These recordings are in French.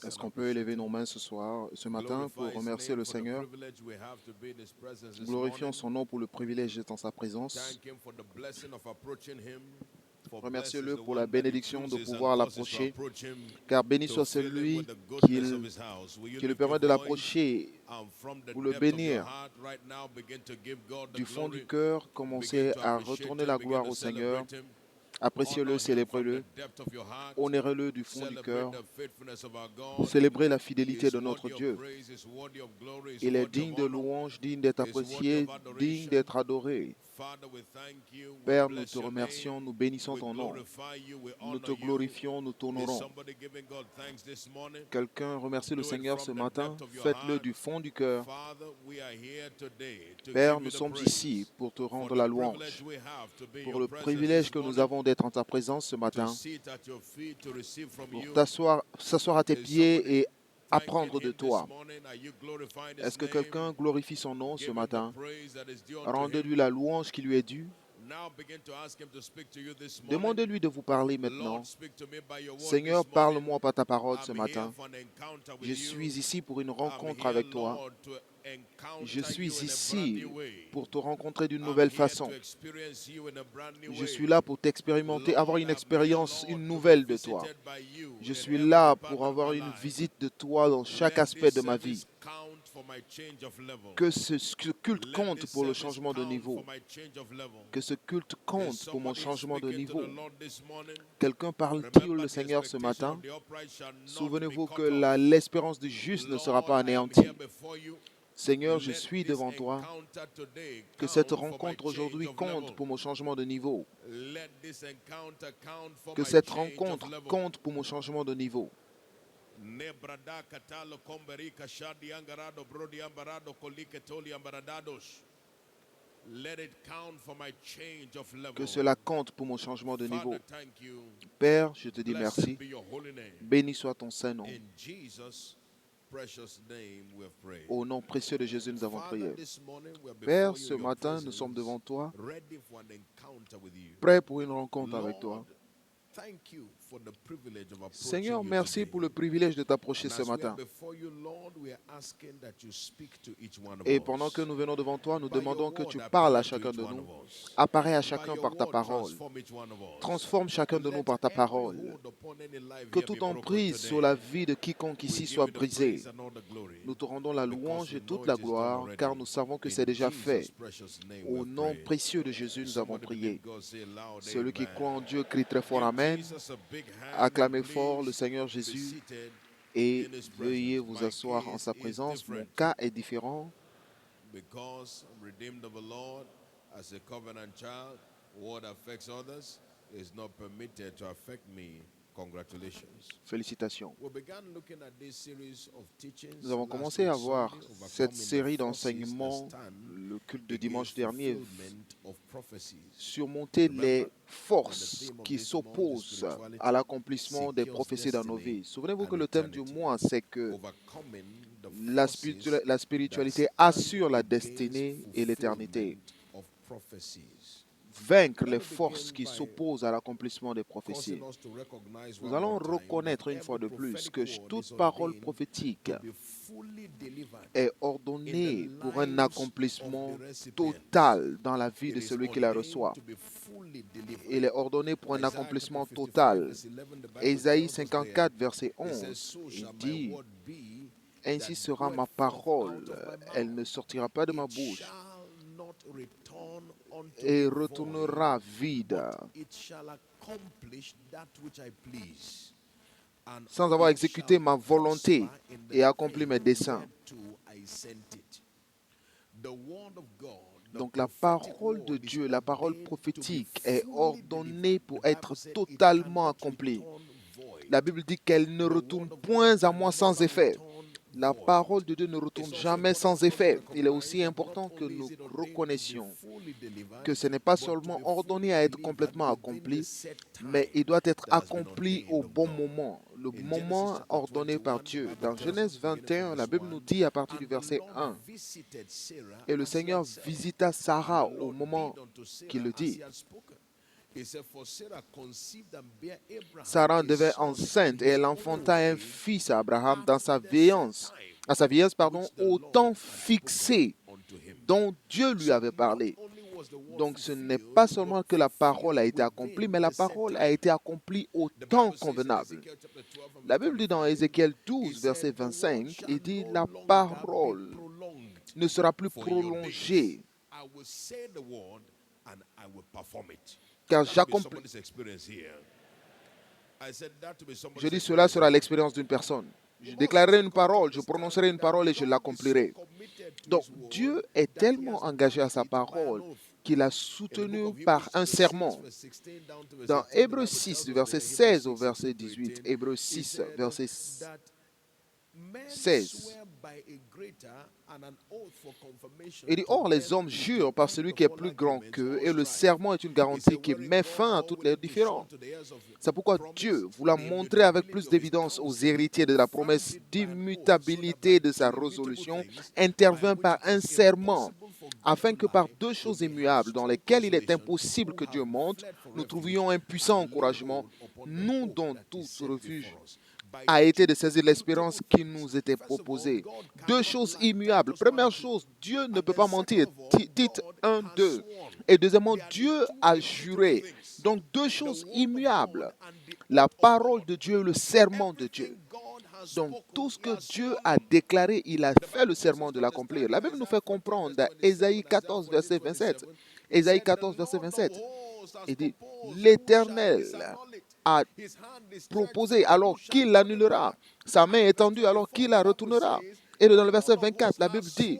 Est-ce qu'on peut élever nos mains ce matin, pour remercier le Seigneur? Glorifions son nom pour le privilège d'être en sa présence. Remerciez-le pour la bénédiction de pouvoir l'approcher, car béni soit celui qui lui permet de l'approcher. Pour le bénir du fond du cœur, commencez à retourner la gloire au Seigneur. Appréciez-le, célébrez-le, honorez-le du fond du cœur. Célébrez la fidélité de notre Dieu. Il est digne de louange, digne d'être apprécié, digne d'être adoré. Père, nous te remercions, nous bénissons ton nom. Nous te glorifions, nous t'honorons. Quelqu'un remercie le Seigneur ce matin? Faites-le du fond du cœur. Père, nous sommes ici pour te rendre la louange, pour le privilège que nous avons d'être en ta présence ce matin, pour s'asseoir à tes pieds et apprendre de toi. Est-ce que quelqu'un glorifie son nom ce matin? Rendez-lui la louange qui lui est due. Demandez-lui de vous parler maintenant. Seigneur, parle-moi par ta parole ce matin. Je suis ici pour une rencontre avec toi. Je suis ici pour te rencontrer d'une nouvelle façon. Je suis là pour t'expérimenter, avoir une expérience, une nouvelle de toi. Je suis là pour avoir une visite de toi dans chaque aspect de ma vie. Que ce culte compte pour le changement de niveau. Que ce culte compte pour mon changement de niveau. Quelqu'un parle-t-il le Seigneur ce matin? Souvenez-vous que l'espérance du juste ne sera pas anéantie. Seigneur, je suis devant toi. Que cette rencontre aujourd'hui compte pour mon changement de niveau. Que cette rencontre compte pour mon changement de niveau. Que cela compte pour mon changement de niveau. Père, je te dis merci. Béni soit ton Saint-Nom. Au nom précieux de Jésus, nous avons prié. Père, ce matin, nous sommes devant toi, prêts pour une rencontre avec toi. Seigneur, merci pour le privilège de t'approcher ce matin. Et pendant que nous venons devant toi, nous demandons que tu parles à chacun de nous. Apparais à chacun par ta parole. Transforme chacun de nous par ta parole. Que toute emprise sur la vie de quiconque ici soit brisée. Nous te rendons la louange et toute la gloire, car nous savons que c'est déjà fait. Au nom précieux de Jésus, nous avons prié. Celui qui croit en Dieu crie très fort Amen. Acclamez fort le Seigneur Jésus et veuillez vous asseoir en sa présence. Mon cas est différent. Because I'm redeemed of the Lord as a covenant child, what affects others is not permitted to affect me. Congratulations. Félicitations. Nous avons commencé à voir cette série d'enseignements le culte de dimanche dernier, surmonter les forces qui s'opposent à l'accomplissement des prophéties dans nos vies. Souvenez-vous que le thème du mois, c'est que la spiritualité assure la destinée et l'éternité. Vaincre les forces qui s'opposent à l'accomplissement des prophéties. Nous allons reconnaître une fois de plus que toute parole prophétique est ordonnée pour un accomplissement total dans la vie de celui qui la reçoit. Il est ordonné pour un accomplissement total. Ésaïe 54, verset 11, il dit « Ainsi sera ma parole, elle ne sortira pas de ma bouche et retournera vide, sans avoir exécuté ma volonté et accompli mes desseins. » Donc la parole de Dieu, la parole prophétique est ordonnée pour être totalement accomplie. La Bible dit qu'elle ne retourne point à moi sans effet. La parole de Dieu ne retourne jamais sans effet. Il est aussi important que nous reconnaissions que ce n'est pas seulement ordonné à être complètement accompli, mais il doit être accompli au bon moment, le moment ordonné par Dieu. Dans Genèse 21, la Bible nous dit à partir du verset 1, « Et le Seigneur visita Sarah au moment qu'il le dit. » Sarah devint enceinte et elle enfanta un fils à Abraham dans sa vieillance, au temps fixé dont Dieu lui avait parlé. Donc ce n'est pas seulement que la parole a été accomplie, mais la parole a été accomplie au temps convenable. La Bible dit dans Ézéchiel 12, verset 25, il dit « La parole ne sera plus prolongée, car j'accomplis. » Je dis cela sera l'expérience d'une personne. Je déclarerai une parole, je prononcerai une parole et je l'accomplirai. Donc Dieu est tellement engagé à sa parole qu'il a soutenu par un serment. Dans Hébreux 6, du verset 16 au verset 18, Hébreux 6, verset 16, il dit « Or, les hommes jurent par celui qui est plus grand qu'eux, et le serment est une garantie qui met fin à toutes les différends. C'est pourquoi Dieu, voulant montrer avec plus d'évidence aux héritiers de la promesse d'immutabilité de sa résolution, intervint par un serment, afin que par deux choses immuables dans lesquelles il est impossible que Dieu monte, nous trouvions un puissant encouragement, nous dont tout refuge a été de saisir l'espérance qui nous était proposée. Deux choses immuables. Première chose, Dieu ne peut pas mentir. Dites 1, 2. Et deuxièmement, Dieu a juré. Donc deux choses immuables. La parole de Dieu, le serment de Dieu. Donc tout ce que Dieu a déclaré, il a fait le serment de l'accomplir. La Bible nous fait comprendre dans Ésaïe 14, verset 27. Ésaïe 14, verset 27. Il dit, l'Éternel a proposé, alors qu'il l'annulera. Sa main étendue, alors qu'il la retournera. Et dans le verset 24, la Bible dit,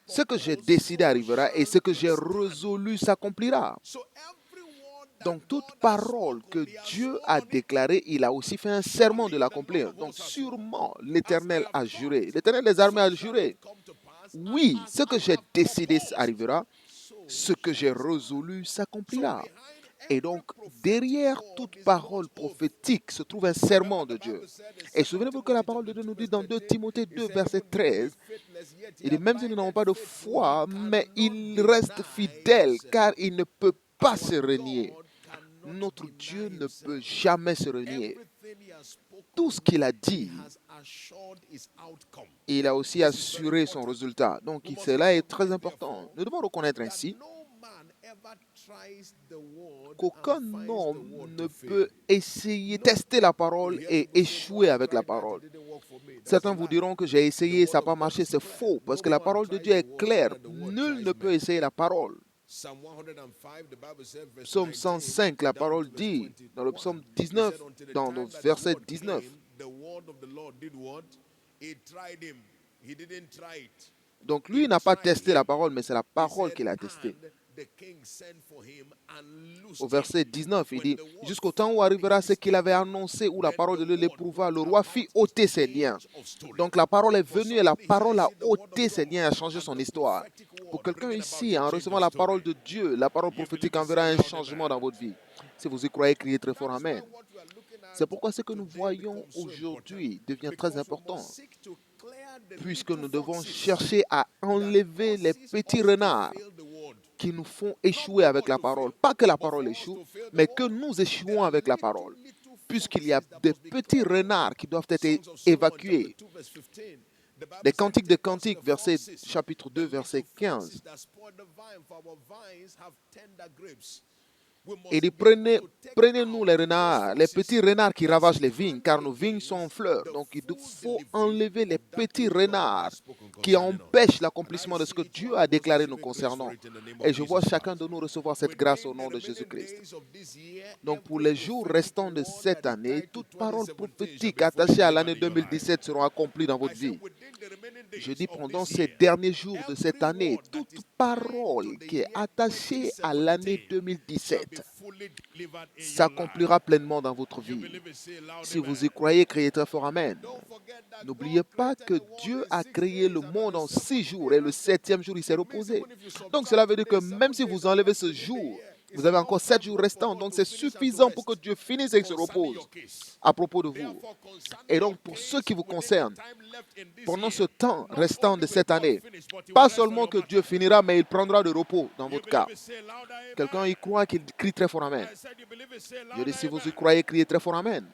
ce que j'ai décidé arrivera et ce que j'ai résolu s'accomplira. Donc, toute parole que Dieu a déclarée, il a aussi fait un serment de l'accomplir. Donc, sûrement, l'Éternel a juré. L'Éternel des armées a juré. Oui, ce que j'ai décidé arrivera, ce que j'ai résolu s'accomplira. Et donc, derrière toute parole prophétique se trouve un serment de Dieu. Et souvenez-vous que la parole de Dieu nous dit dans 2 Timothée 2, verset 13, il dit, même si nous n'avons pas de foi, mais il reste fidèle, car il ne peut pas se renier. Notre Dieu ne peut jamais se renier. Tout ce qu'il a dit, il a aussi assuré son résultat. Donc, cela est très important. Nous devons reconnaître ainsi qu'aucun homme ne peut essayer, tester la parole et échouer avec la parole. Certains vous diront que j'ai essayé, ça n'a pas marché, c'est faux, parce que la parole de Dieu est claire. Nul ne peut essayer la parole. Psaume 105, la parole dit, dans le psaume 19, dans le verset 19, donc lui n'a pas testé la parole, mais c'est la parole qu'il a testée. Au verset 19, il dit, jusqu'au temps où arrivera ce qu'il avait annoncé, où la parole de Dieu l'éprouva, le roi fit ôter ses liens. Donc la parole est venue et la parole a ôté ses liens, a changé son histoire. Pour quelqu'un ici, en recevant la parole de Dieu, la parole prophétique enverra un changement dans votre vie. Si vous y croyez, criez très fort Amen. C'est pourquoi ce que nous voyons aujourd'hui devient très important, puisque nous devons chercher à enlever les petits renards qui nous font échouer avec la parole. Pas que la parole échoue, mais que nous échouons avec la parole. Puisqu'il y a des petits renards qui doivent être évacués. Les Cantiques des Cantiques, chapitre 2, verset 15. Il dit, prenez-nous les renards, les petits renards qui ravagent les vignes, car nos vignes sont en fleurs. Donc il faut enlever les petits renards qui empêchent l'accomplissement de ce que Dieu a déclaré nous concernant. Et je vois chacun de nous recevoir cette grâce au nom de Jésus-Christ. Donc pour les jours restants de cette année, toute parole prophétique attachée à l'année 2017 seront accomplies dans votre vie. Je dis pendant ces derniers jours de cette année, toute parole qui est attachée à l'année 2017 s'accomplira pleinement dans votre vie. Si vous y croyez, criez très fort Amen. N'oubliez pas que Dieu a créé le monde en 6 jours et le 7e jour, il s'est reposé. Donc cela veut dire que même si vous enlevez ce jour, Vous avez encore 7 jours restants, donc c'est suffisant pour que Dieu finisse et se repose à propos de vous. Et donc, pour ce qui vous concerne, pendant ce temps restant de cette année, pas seulement que Dieu finira, mais il prendra de repos dans votre cas. Quelqu'un y croit qu'il crie très fort Amen. Je dis, si vous y croyez, criez très fort Amen.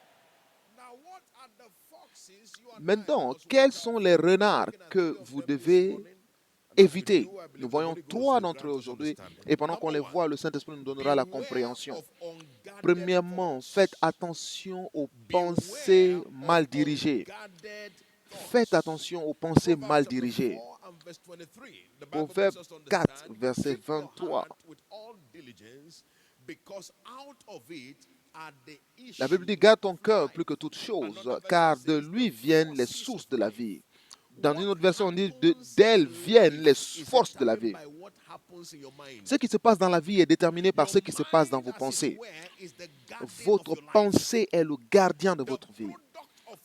Maintenant, quels sont les renards que vous devez éviter? Nous voyons 3 d'entre eux aujourd'hui, et pendant qu'on les voit, le Saint-Esprit nous donnera la compréhension. Premièrement, faites attention aux pensées mal dirigées. Faites attention aux pensées mal dirigées. Proverbe 4, verset 23. La Bible dit, garde ton cœur plus que toute chose, car de lui viennent les sources de la vie. Dans une autre version, on dit, d'elle viennent les forces de la vie. Ce qui se passe dans la vie est déterminé par ce qui se passe dans vos pensées. Votre pensée est le gardien de votre vie.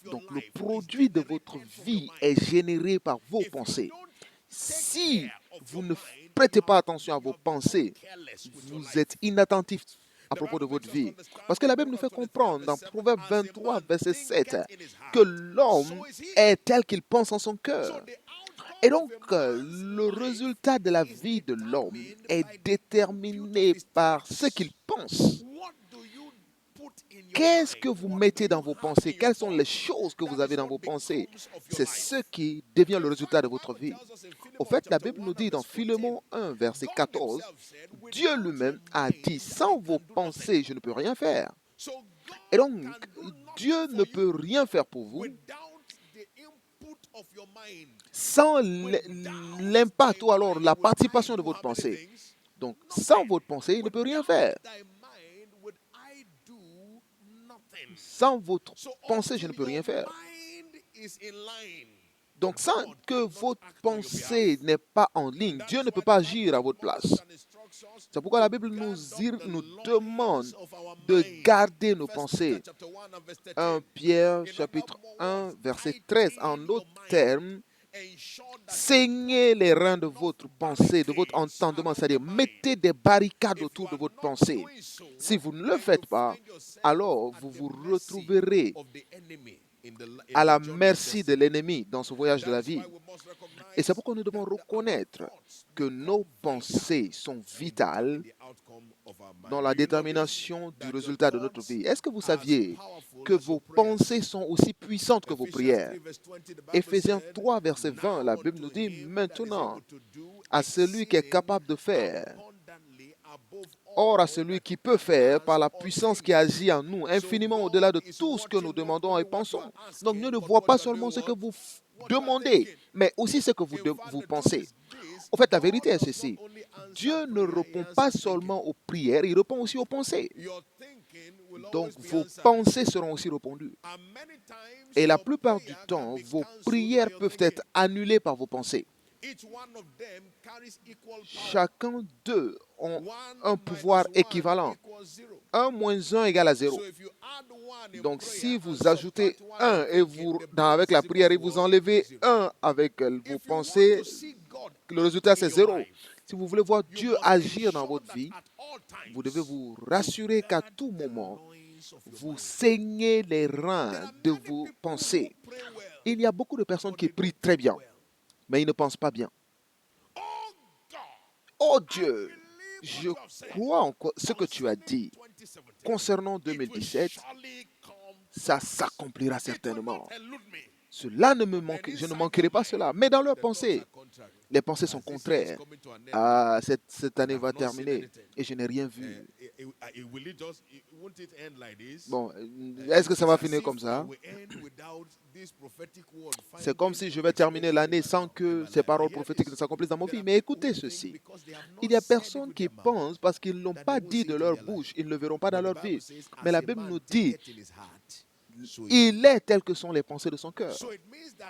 Donc, le produit de votre vie est généré par vos pensées. Si vous ne prêtez pas attention à vos pensées, vous êtes inattentif à propos de votre vie. Parce que la Bible nous fait comprendre dans Proverbe 23, verset 7, que l'homme est tel qu'il pense en son cœur. Et donc, le résultat de la vie de l'homme est déterminé par ce qu'il pense. Qu'est-ce que vous mettez dans vos pensées? Quelles sont les choses que vous avez dans vos pensées? C'est ce qui devient le résultat de votre vie. Au fait, la Bible nous dit dans Philémon 1, verset 14, Dieu lui-même a dit, sans vos pensées, je ne peux rien faire. Et donc, Dieu ne peut rien faire pour vous sans l'impact ou alors la participation de votre pensée. Donc, sans votre pensée, il ne peut rien faire. Sans votre pensée, je ne peux rien faire. Donc, sans que votre pensée n'est pas en ligne, Dieu ne peut pas agir à votre place. C'est pourquoi la Bible nous demande de garder nos pensées. 1 Pierre, chapitre 1, verset 13. En d'autres termes, saignez les reins de votre pensée, de votre entendement, c'est-à-dire mettez des barricades autour de votre pensée. Si vous ne le faites pas, alors vous vous retrouverez à la merci de l'ennemi dans ce voyage de la vie. Et c'est pourquoi nous devons reconnaître que nos pensées sont vitales dans la détermination du résultat de notre vie. Est-ce que vous saviez que vos pensées sont aussi puissantes que vos prières? Éphésiens 3, verset 20, la Bible nous dit, maintenant, à celui qui est capable de faire, or à celui qui peut faire par la puissance qui agit en nous, infiniment au-delà de tout ce que nous demandons et pensons. Donc Dieu ne voit pas seulement ce que vous demandez, mais aussi ce que vous pensez. En fait, la vérité est ceci. Dieu ne répond pas seulement aux prières, il répond aussi aux pensées. Donc, vos pensées seront aussi répondues. Et la plupart du temps, vos prières peuvent être annulées par vos pensées. Chacun d'eux ont un pouvoir équivalent. 1 moins 1 égale à 0. Donc, si vous ajoutez 1 et avec la prière et vous enlevez 1 avec vos pensées, le résultat c'est 0. Si vous voulez voir Dieu agir dans votre vie, vous devez vous rassurer qu'à tout moment, vous saignez les reins de vos pensées. Il y a beaucoup de personnes qui prient très bien, mais ils ne pensent pas bien. Oh Dieu, je crois en ce que tu as dit concernant 2017, ça s'accomplira certainement. Cela ne me manque, je ne manquerai pas cela. Mais dans leurs pensées, les pensées sont contraires. Ah, cette année va terminer et je n'ai rien vu. Bon, est-ce que ça va finir comme ça? C'est comme si je vais terminer l'année sans que ces paroles prophétiques ne s'accomplissent dans ma vie. Mais écoutez ceci. Il y a personnes qui pensent parce qu'ils ne l'ont pas dit de leur bouche, ils ne le verront pas dans leur vie. Mais la Bible nous dit, il est tel que sont les pensées de son cœur.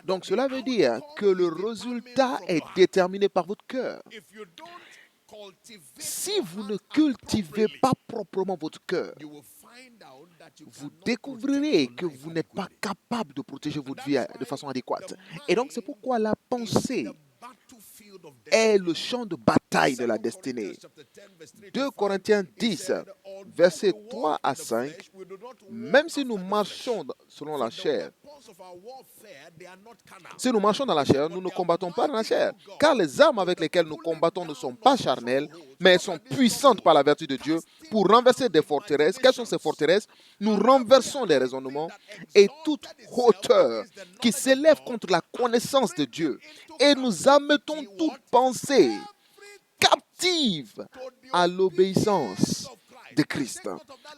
Donc cela veut dire que le résultat est déterminé par votre cœur. Si vous ne cultivez pas proprement votre cœur, vous découvrirez que vous n'êtes pas capable de protéger votre vie de façon adéquate. Et donc c'est pourquoi la pensée est le champ de bataille de la destinée. 2 Corinthiens 10, versets 3 à 5, même si nous marchons selon la chair, si nous marchons dans la chair, nous ne combattons pas dans la chair, car les armes avec lesquelles nous combattons ne sont pas charnelles, mais elles sont puissantes par la vertu de Dieu pour renverser des forteresses. Quelles sont ces forteresses? Nous renversons les raisonnements et toute hauteur qui s'élève contre la connaissance de Dieu, et nous admettons toute pensée captive à l'obéissance de Christ.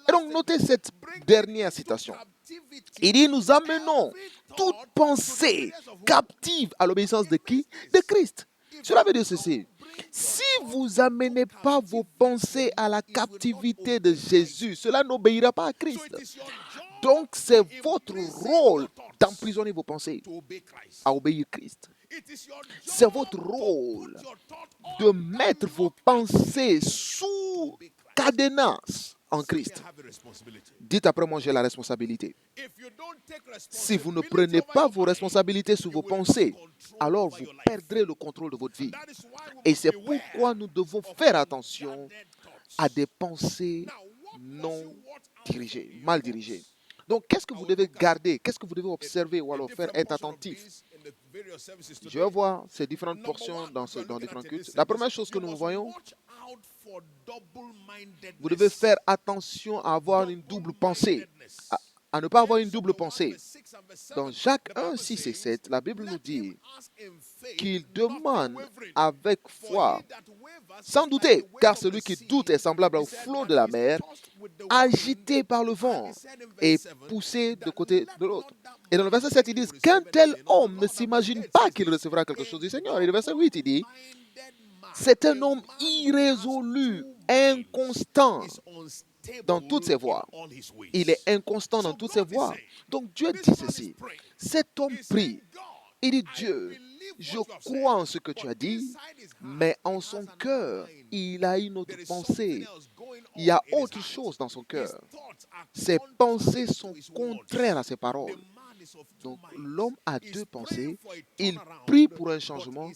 Et donc, notez cette dernière citation. Il dit, nous amenons toute pensée captive à l'obéissance de qui? De Christ. Cela veut dire ceci. Si vous n'amenez pas vos pensées à la captivité de Jésus, cela n'obéira pas à Christ. Donc, c'est votre rôle d'emprisonner vos pensées à obéir Christ. C'est votre rôle de mettre vos pensées sous cadenas en Christ. Dites après moi, j'ai la responsabilité. Si vous ne prenez pas vos responsabilités sur vos pensées, alors vous perdrez le contrôle de votre vie. Et c'est pourquoi nous devons faire attention à des pensées non dirigées, mal dirigées. Donc, qu'est-ce que vous devez garder? Qu'est-ce que vous devez observer ou alors faire être attentif? Je vais voir ces différentes portions dans différents cultes. La première chose que nous voyons, vous devez faire attention à avoir une double pensée, à ne pas avoir une double pensée. Dans Jacques 1, 6 et 7, la Bible nous dit qu'il demande avec foi, sans douter, car celui qui doute est semblable au flot de la mer, agité par le vent et poussé de côté de l'autre. Et dans le verset 7, il dit qu'un tel homme ne s'imagine pas qu'il recevra quelque chose du Seigneur. Et le verset 8, il dit c'est un homme irrésolu, inconstant dans toutes ses voies. Il est inconstant dans toutes ses voies. Donc Dieu dit ceci. Cet homme prie. Il dit Dieu, je crois en ce que tu as dit, mais en son cœur, il a une autre pensée. Il y a autre chose dans son cœur. Ses pensées sont contraires à ses paroles. Donc l'homme a deux pensées. Il prie pour un changement,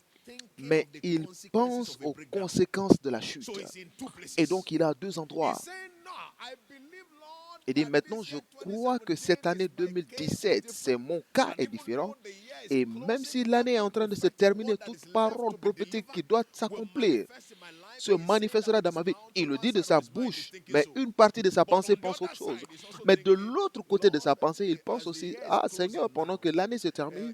mais il pense aux conséquences de la chute. Et donc, il a deux endroits. Il dit, maintenant, je crois que cette année 2017, mon cas est différent. Et même si l'année est en train de se terminer, toute parole prophétique qui doit s'accomplir se manifestera dans ma vie. Il le dit de sa bouche, mais une partie de sa pensée pense autre chose. Mais de l'autre côté de sa pensée, il pense aussi, ah Seigneur, pendant que l'année se termine,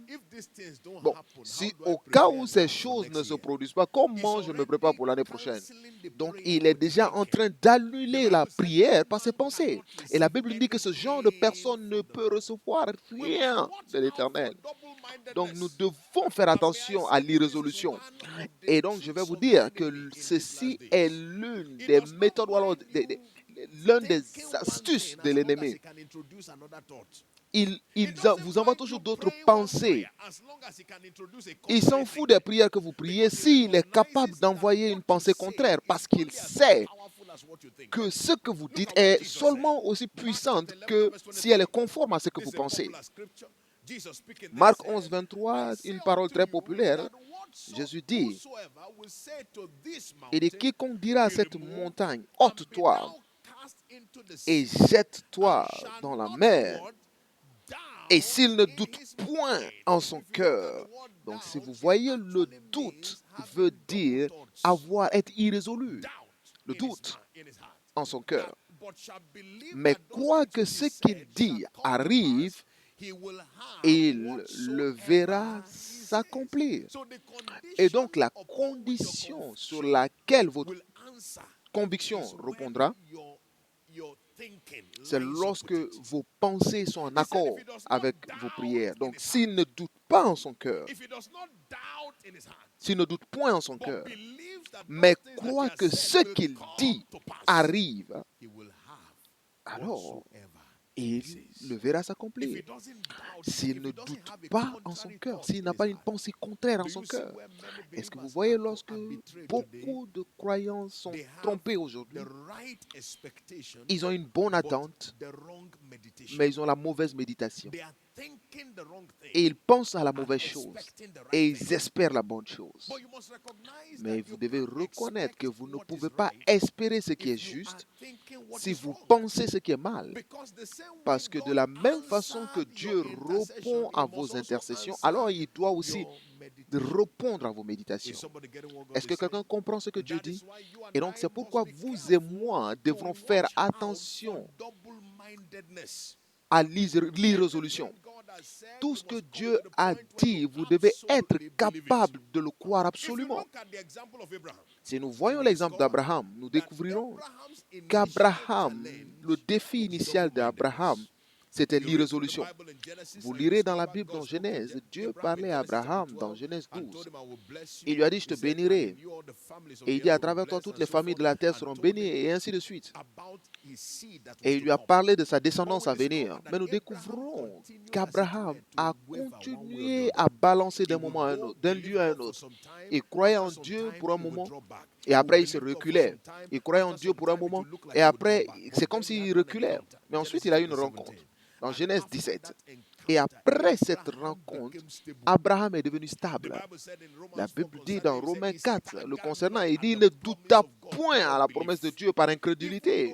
bon, si au cas où ces choses ne se produisent pas, comment je me prépare pour l'année prochaine? Donc, il est déjà en train d'annuler la prière par ses pensées. Et la Bible dit que ce genre de personne ne peut recevoir rien de l'Éternel. Donc, nous devons faire attention à l'irrésolution. Et donc, je vais vous dire que ceci est l'une des méthodes, ou alors l'une des astuces de l'ennemi. Il vous envoie toujours d'autres pensées. Il s'en fout des prières que vous priez s'il est capable d'envoyer une pensée contraire parce qu'il sait que ce que vous dites est seulement aussi puissante que si elle est conforme à ce que vous pensez. Marc 11, 23, une parole très populaire. Jésus dit, il dit, quiconque dira à cette montagne, ôte-toi et jette-toi dans la mer, et s'il ne doute point en son cœur. Donc, si vous voyez, le doute veut dire être irrésolu. Le doute en son cœur. Mais quoi que ce qu'il dit arrive, il le verra s'accomplir. Et donc, la condition sur laquelle votre conviction répondra, c'est lorsque vos pensées sont en accord avec vos prières. Donc, s'il ne doute pas en son cœur, s'il ne doute point en son cœur, mais croit que ce qu'il dit arrive, alors il le verra s'accomplir. S'il ne doute pas en son cœur, s'il n'a pas une pensée contraire en son cœur. Est-ce que vous voyez lorsque beaucoup de croyants sont trompés aujourd'hui, ils ont une bonne attente, mais ils ont la mauvaise méditation. Et ils pensent à la mauvaise chose et ils espèrent la bonne chose. Mais vous devez reconnaître que vous ne pouvez pas espérer ce qui est juste si vous pensez ce qui est mal. Parce que de la même façon que Dieu répond à vos intercessions, alors il doit aussi répondre à vos méditations. Est-ce que quelqu'un comprend ce que Dieu dit? Et donc c'est pourquoi vous et moi devrons faire attention à l'irrésolution. Tout ce que Dieu a dit, vous devez être capable de le croire absolument. Si nous voyons l'exemple d'Abraham, nous découvrirons qu'Abraham, le défi initial d'Abraham, c'était l'irrésolution. Vous lirez dans la Bible, dans Genèse, Dieu parlait à Abraham dans Genèse 12. Il lui a dit, je te bénirai. Et il dit, à travers toi, toutes les familles de la terre seront bénies, et ainsi de suite. Et il lui a parlé de sa descendance à venir. Mais nous découvrons qu'Abraham a continué à balancer d'un moment à un autre, d'un lieu à un autre. Il croyait en Dieu pour un moment, et après il se reculait. Il croyait en Dieu pour un moment, et après, c'est comme s'il reculait. Mais ensuite, il a eu une rencontre. Dans Genèse 17. Et après cette rencontre, Abraham est devenu stable. La Bible dit dans Romains 4, le concernant, il dit, il ne douta point à la promesse de Dieu par incrédulité.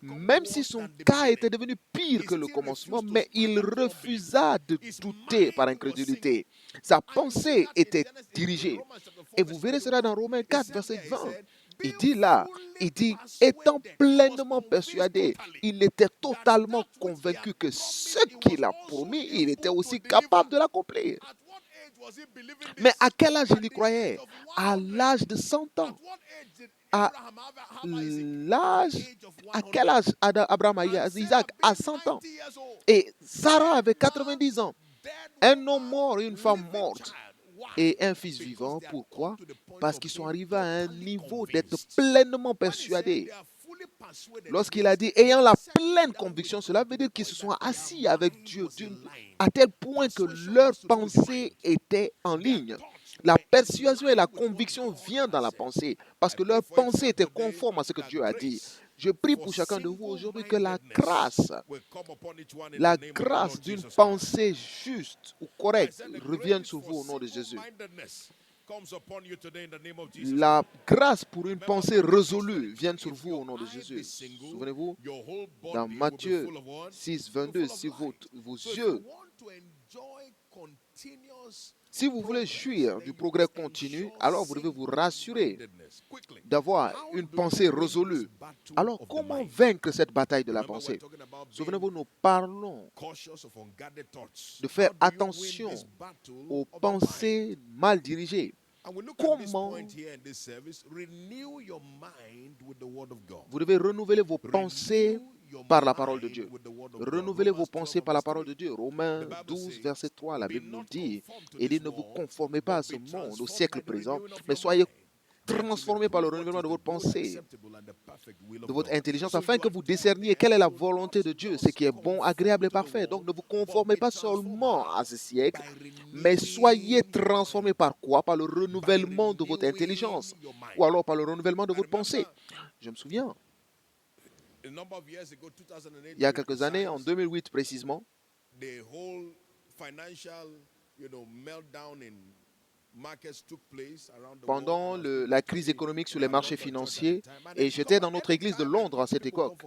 Même si son cas était devenu pire que le commencement, mais il refusa de douter par incrédulité. Sa pensée était dirigée. Et vous verrez cela dans Romains 4, verset 20. Il dit là, étant pleinement persuadé, il était totalement convaincu que ce qu'il a promis, il était aussi capable de l'accomplir. Mais à quel âge il y croyait? À l'âge de 100 ans. À quel âge Abraham a eu Isaac? À 100 ans. Et Sarah avait 90 ans. Un homme mort et une femme morte. Et un fils vivant. Pourquoi? Parce qu'ils sont arrivés à un niveau d'être pleinement persuadés. Lorsqu'il a dit, ayant la pleine conviction, cela veut dire qu'ils se sont assis avec Dieu à tel point que leur pensée était en ligne. La persuasion et la conviction viennent dans la pensée parce que leur pensée était conforme à ce que Dieu a dit. Je prie pour chacun de vous aujourd'hui que la grâce d'une pensée juste ou correcte revienne sur vous au nom de Jésus. La grâce pour une pensée résolue vienne sur vous au nom de Jésus. Souvenez-vous, dans Matthieu 6, 22, si vos yeux, si vous voulez jouir du progrès continu, alors vous devez vous rassurer d'avoir une pensée résolue. Alors, comment vaincre cette bataille de la pensée? Souvenez-vous, nous parlons de faire attention aux pensées mal dirigées. Comment vous devez renouveler vos pensées par la parole de Dieu. Renouvelez vos pensées par la parole de Dieu. Romains 12, verset 3, la Bible nous dit, il dit, ne vous conformez pas à ce monde, au siècle présent, mais soyez transformés par le renouvellement de votre pensée, de votre intelligence, afin que vous discerniez quelle est la volonté de Dieu, ce qui est bon, agréable et parfait. Donc ne vous conformez pas seulement à ce siècle, mais soyez transformés par quoi? Par le renouvellement de votre intelligence, ou alors par le renouvellement de votre pensée. Je me souviens, il y a quelques années, en 2008 précisément, pendant la crise économique sur les marchés financiers, et j'étais dans notre église de Londres à cette époque.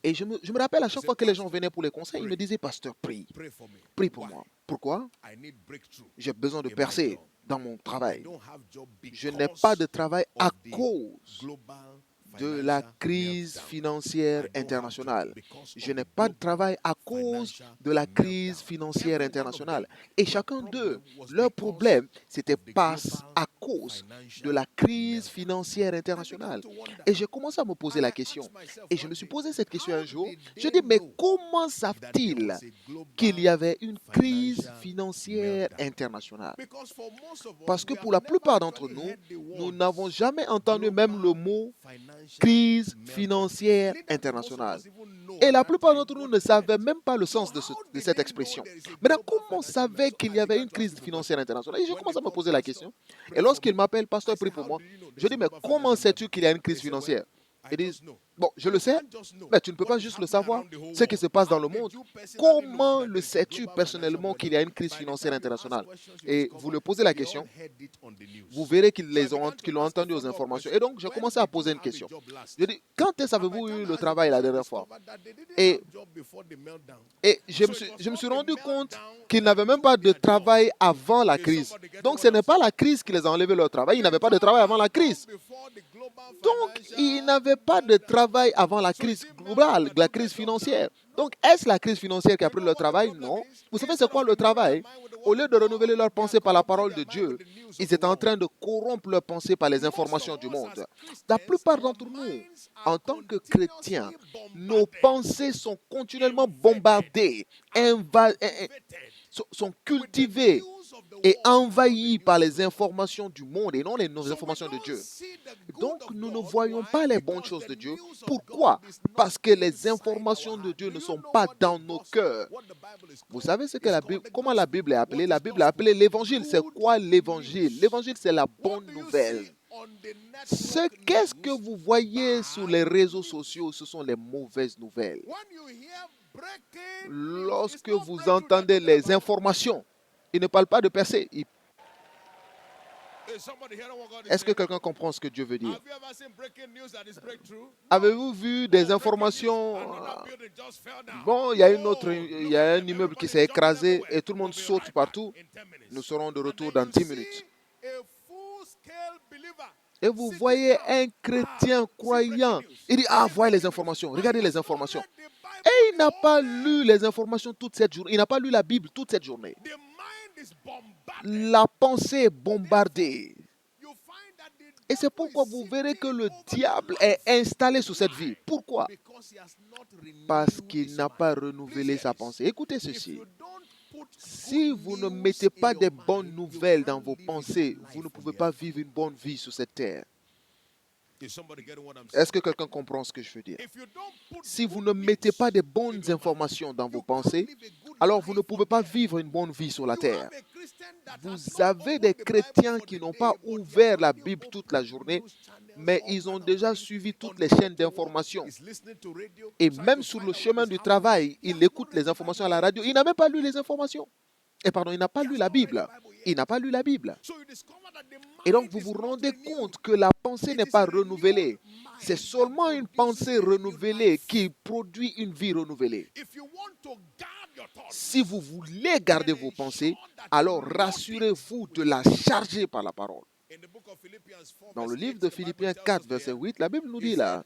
Et je me rappelle à chaque fois que les gens venaient pour les conseils, ils me disaient, pasteur, prie pour moi. Pourquoi? J'ai besoin de percer dans mon travail. Je n'ai pas de travail à cause de la crise financière internationale. Je n'ai pas de travail à cause de la crise financière internationale. Et chacun d'eux, leur problème, c'était pas à cause de la crise financière internationale. Et j'ai commencé à me poser la question. Et je me suis posé cette question un jour. Je dis, mais comment savent-ils qu'il y avait une crise financière internationale? Parce que pour la plupart d'entre nous, nous n'avons jamais entendu même le mot crise financière internationale. Et la plupart d'entre nous ne savaient même pas le sens de cette expression. Maintenant, comment on savait qu'il y avait une crise financière internationale? Et je commence à me poser la question. Et lorsqu'il m'appelle, pasteur, prie pour moi, je dis, mais comment sais-tu qu'il y a une crise financière? Ils disent, bon, je le sais, mais tu ne peux pas juste le savoir. Ce qui se passe dans le monde, comment le sais-tu personnellement qu'il y a une crise financière internationale? Et vous leur posez la question, vous verrez qu'ils l'ont entendu aux informations. Et donc, j'ai commencé à poser une question. Je dis, quand est-ce avez-vous eu le travail la dernière fois? Et je me suis rendu compte qu'ils n'avaient même pas de travail avant la crise. Donc, ce n'est pas la crise qui les a enlevé leur travail. Ils n'avaient pas de travail avant la crise. Donc, ils n'avaient pas de travail avant la crise globale, la crise financière. Donc, est-ce la crise financière qui a pris leur travail? Non. Vous savez, c'est quoi le travail? Au lieu de renouveler leur pensée par la parole de Dieu, ils étaient en train de corrompre leur pensée par les informations du monde. La plupart d'entre nous, en tant que chrétiens, nos pensées sont continuellement bombardées, sont cultivées et envahies par les informations du monde et non les informations de Dieu. Donc, nous ne voyons pas les bonnes choses de Dieu. Pourquoi? Parce que les informations de Dieu ne sont pas dans nos cœurs. Vous savez ce que comment la Bible est appelée? La Bible est appelée l'évangile. C'est quoi l'évangile? L'évangile, c'est la bonne nouvelle. Qu'est-ce que vous voyez sur les réseaux sociaux? Ce sont les mauvaises nouvelles. Lorsque vous entendez les informations, ils ne parlent pas de percée. Est-ce que quelqu'un comprend ce que Dieu veut dire? Avez-vous vu des informations? Bon, il y a un immeuble qui s'est écrasé et tout le monde saute partout. Nous serons de retour dans 10 minutes. Et vous voyez un chrétien croyant. Il dit, voyez les informations, regardez les informations. Et il n'a pas lu les informations toute cette journée. Il n'a pas lu la Bible toute cette journée. La pensée est bombardée. Et c'est pourquoi vous verrez que le diable est installé sur cette vie. Pourquoi? Parce qu'il n'a pas renouvelé sa pensée. Écoutez ceci. Si vous ne mettez pas des bonnes nouvelles dans vos pensées, vous ne pouvez pas vivre une bonne vie sur cette terre. Est-ce que quelqu'un comprend ce que je veux dire? Si vous ne mettez pas des bonnes informations dans vos pensées, alors vous ne pouvez pas vivre une bonne vie sur la terre. Vous avez des chrétiens qui n'ont pas ouvert la Bible toute la journée, mais ils ont déjà suivi toutes les chaînes d'information. Et même sur le chemin du travail, ils écoutent les informations à la radio. Il n'a même pas lu les informations. Il n'a pas lu la Bible. Il n'a pas lu la Bible. Et donc, vous vous rendez compte que la pensée n'est pas renouvelée. C'est seulement une pensée renouvelée qui produit une vie renouvelée. Si vous voulez garder vos pensées, alors rassurez-vous de la charger par la parole. Dans le livre de Philippiens 4, verset 8, la Bible nous dit là,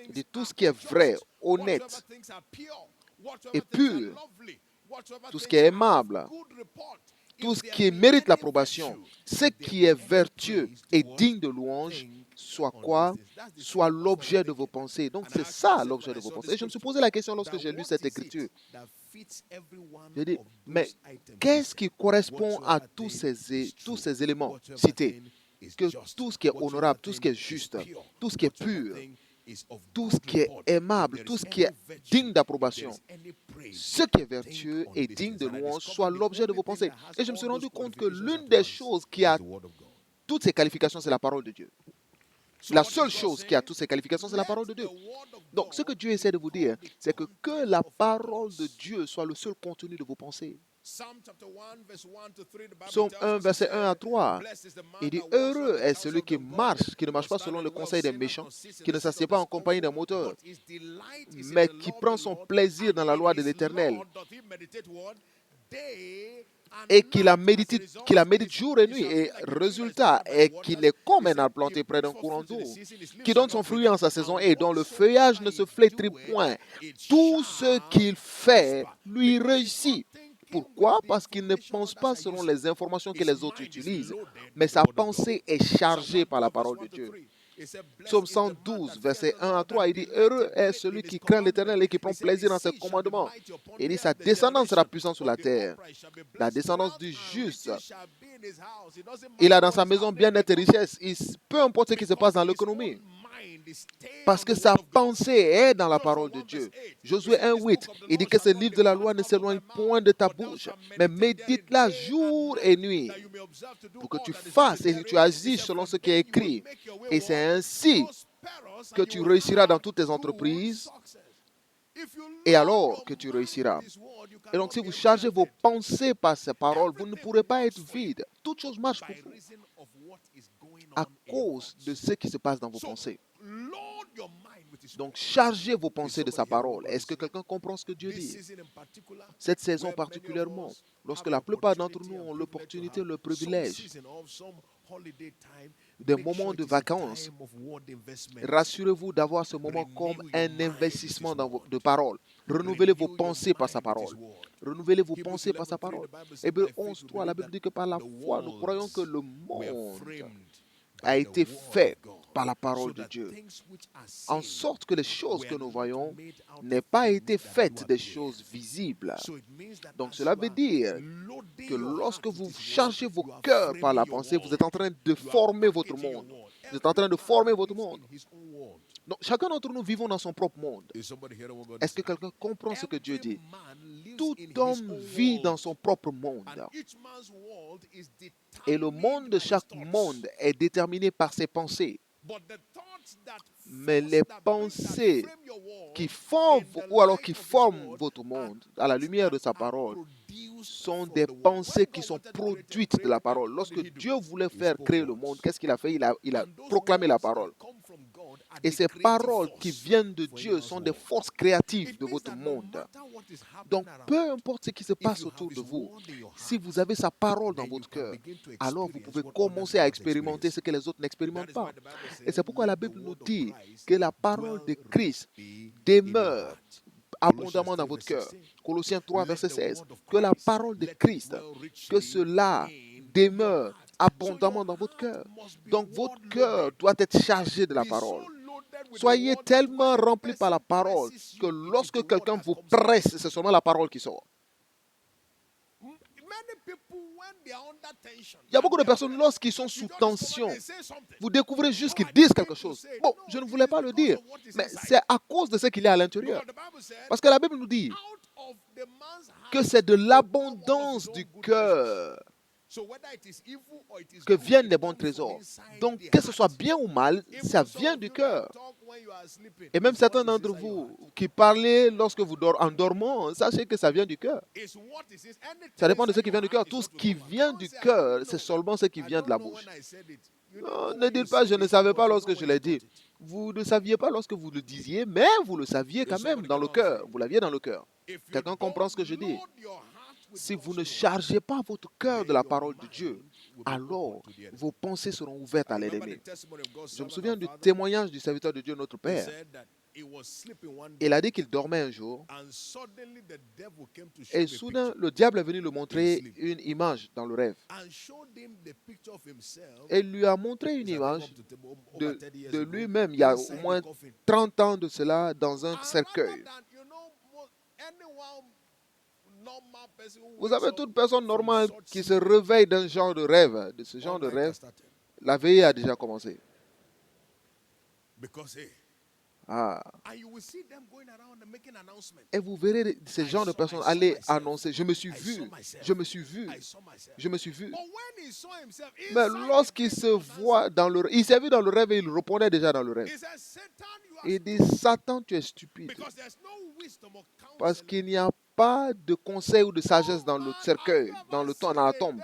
il dit tout ce qui est vrai, honnête et pur, tout ce qui est aimable, tout ce qui mérite l'approbation, ce qui est vertueux et digne de louange, soit quoi? Soit l'objet de vos pensées. Donc c'est ça l'objet de vos pensées. Et je me suis posé la question lorsque j'ai lu cette écriture. J'ai dit, mais qu'est-ce qui correspond à tous ces éléments cités? Que tout ce qui est honorable, tout ce qui est juste, tout ce qui est pur, tout ce qui est aimable, tout ce qui est digne d'approbation, ce qui est vertueux et digne de louange, soit l'objet de vos pensées. Et je me suis rendu compte que l'une des choses qui a toutes ces qualifications, c'est la parole de Dieu. La seule chose qui a toutes ces qualifications, c'est la parole de Dieu. Donc, ce que Dieu essaie de vous dire, c'est que la parole de Dieu soit le seul contenu de vos pensées. Psaume 1, verset 1 à 3. Il dit, heureux est celui qui ne marche pas selon le conseil des méchants, qui ne s'assied pas en compagnie des mouteurs, mais qui prend son plaisir dans la loi de l'Éternel et qui la médite jour et nuit. Et résultat est qu'il est comme un arbre planté près d'un courant d'eau, qui donne son fruit en sa saison et dont le feuillage ne se flétrit point. Tout ce qu'il fait lui réussit. Pourquoi? Parce qu'il ne pense pas selon les informations que les autres utilisent, mais sa pensée est chargée par la parole de Dieu. Psaume 112, verset 1 à 3, il dit, heureux est celui qui craint l'Éternel et qui prend plaisir dans ses commandements. Il dit, sa descendance sera puissante sur la terre. La descendance du juste. Il a dans sa maison bien-être et richesse. Peu importe ce qui se passe dans l'économie. Parce que sa pensée est dans la parole de Dieu. Josué 1:8, il dit que ce livre de la loi ne s'éloigne point de ta bouche, mais médite-la jour et nuit, pour que tu fasses et que tu agisses selon ce qui est écrit. Et c'est ainsi que tu réussiras dans toutes tes entreprises, et alors que tu réussiras. Et donc, si vous chargez vos pensées par ces paroles, vous ne pourrez pas être vide. Toute chose marche pour vous à cause de ce qui se passe dans vos pensées. Donc, chargez vos pensées de sa parole. Est-ce que quelqu'un comprend ce que Dieu dit? Cette saison particulièrement, lorsque la plupart d'entre nous ont l'opportunité, le privilège des moments de vacances, rassurez-vous d'avoir ce moment comme un investissement de parole. Renouvelez vos pensées par sa parole. Renouvelez vos pensées par sa parole. Hébreux 11:3, la Bible dit que par la foi, nous croyons que le monde a été fait par la parole de Dieu, en sorte que les choses que nous voyons n'aient pas été faites des choses visibles. Donc cela veut dire que lorsque vous chargez vos cœurs par la pensée, vous êtes en train de former votre monde. Vous êtes en train de former votre monde. Donc chacun d'entre nous vivons dans son propre monde. Est-ce que quelqu'un comprend ce que Dieu dit? Tout homme vit dans son propre monde. Et le monde de chaque monde est déterminé par ses pensées. Mais les pensées qui forment ou alors qui forment votre monde à la lumière de sa parole sont des pensées qui sont produites de la parole. Lorsque Dieu voulait faire créer le monde, qu'est-ce qu'il a fait? Il a proclamé la parole. Et ces paroles qui viennent de Dieu sont des forces créatives de votre monde. Donc, peu importe ce qui se passe autour de vous, si vous avez sa parole dans votre cœur, alors vous pouvez commencer à expérimenter ce que les autres n'expérimentent pas. Et c'est pourquoi la Bible nous dit que la parole de Christ demeure abondamment dans votre cœur. Colossiens 3, verset 16. Que la parole de Christ, que cela demeure abondamment dans votre cœur. Donc, votre cœur doit être chargé de la parole. Soyez tellement remplis par la parole que lorsque quelqu'un vous presse, c'est seulement la parole qui sort. Il y a beaucoup de personnes, lorsqu'ils sont sous tension, vous découvrez juste qu'ils disent quelque chose. Bon, je ne voulais pas le dire, mais c'est à cause de ce qu'il y a à l'intérieur. Parce que la Bible nous dit que c'est de l'abondance du cœur que viennent les bons trésors. Donc, que ce soit bien ou mal, ça vient du cœur. Et même certains d'entre vous qui parlez lorsque vous en dormant, sachez que ça vient du cœur. Ça dépend de ce qui vient du cœur. Tout ce qui vient du cœur, c'est seulement ce qui vient de la bouche. Non, ne dites pas, je ne savais pas lorsque je l'ai dit. Vous ne saviez pas lorsque vous le disiez, mais vous le saviez quand même dans le cœur. Vous l'aviez dans le cœur. Quelqu'un comprend ce que je dis? Si vous ne chargez pas votre cœur de la parole de Dieu, alors vos pensées seront ouvertes à l'ennemi. Je me souviens du témoignage du serviteur de Dieu, notre Père. Il a dit qu'il dormait un jour et soudain, le diable est venu lui montrer une image dans le rêve. Et il lui a montré une image de lui-même, il y a au moins 30 ans de cela, dans un cercueil. Vous savez, toute personne normale qui se réveille d'un genre de rêve, de ce genre de rêve, la veillée a déjà commencé. Ah. Et vous verrez ces genres de personnes aller annoncer, je me suis vu, je me suis vu, je me suis vu. Mais lorsqu'il se voit dans le rêve, il s'est vu dans le rêve et il répondait déjà dans le rêve. Il dit, Satan, tu es stupide. Parce qu'il n'y a pas de conseil ou de sagesse dans le cercueil, dans la tombe.